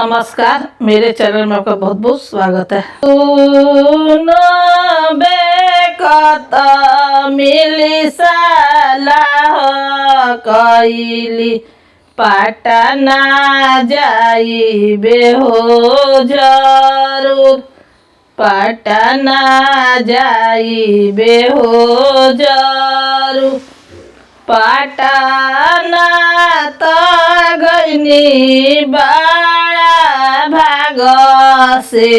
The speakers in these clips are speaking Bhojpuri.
नमस्कार, मेरे चैनल में आपका बहुत बहुत स्वागत है। सुनो बेकत मिली सलाह कइली पटना जाइबे हो जरूर, पटना जाइबे हो जरूर। पटना त गइनी बड़ा भाग से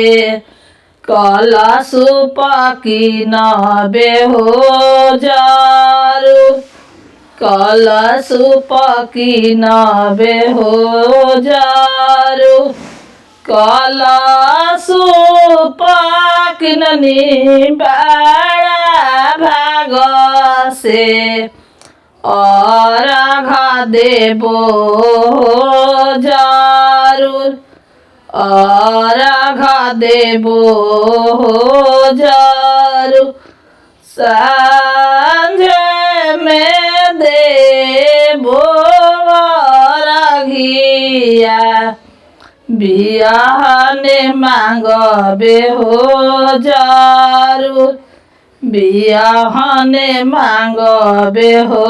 कलशु पकिनबे हो जरूर, कलशु पकिनबे हो जरूर। कलशु पकिननी बड़ा भाग से अर्घ देबो जरूर, अर्घ देबो जरूर। सांझ में देबो अर्घिया बियाहने मांगबे हो जरूर, बियाहने मांगबे हो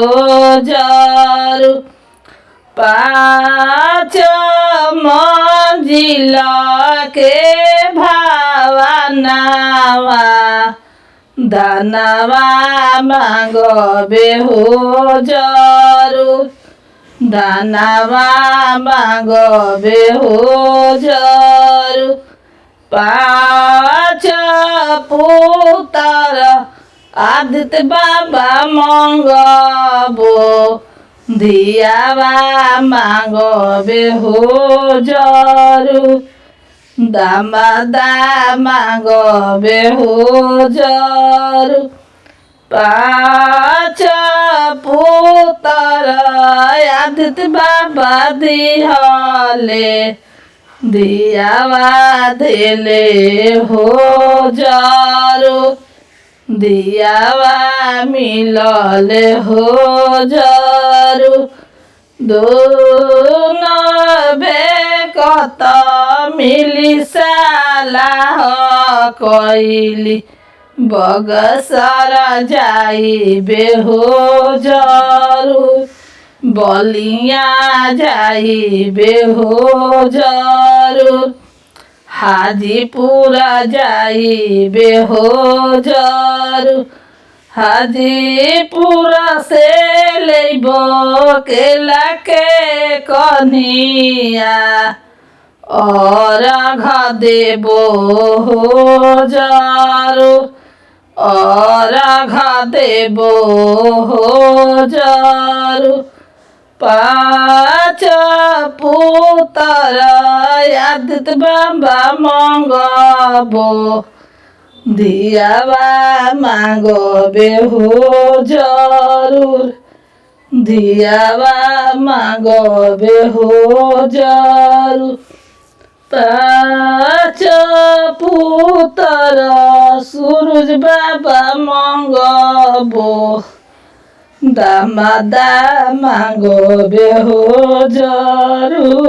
जरूर। पाँच मंजिला के भावनावा दानवा मांगबे हो जरूर, दानवा मांगबे हो जरूर। पाँच पुत्र आदित्य बाबा मांगबो धियावा मांगबे हो जरूर, दामादा मांगबे हो जरूर। पाँच पुत्र आदित्य बाबा दिहले दियावा देले हो जरूर, दियावा मिलले हो जरूर। दोनों बेकत मिली सलाह कइली बगसर जाइबे हो जरूर, बलिया जाइबे हो जरूर। हाजीपुर जाइबे हो जरूर, हाजीपुर से लेबो केला के कन्हिया अर्घ देबो हो जरूर, अर्घ देबो हो जरूर। पाँच पुत्र आदित्य बाबा मांगबो धियावा मांगबे हो जरूर, धियावा मांगबे हो जरूर। पाँच पुत्र सूरज बाबा मांगबो दामादा मांगबे हो जरूर,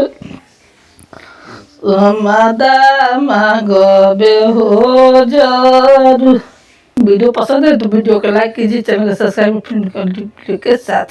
दामादा मांगबे हो जरूर। वीडियो पसंद है तो वीडियो को लाइक कीजिए, चैनल को सब्सक्राइब के साथ।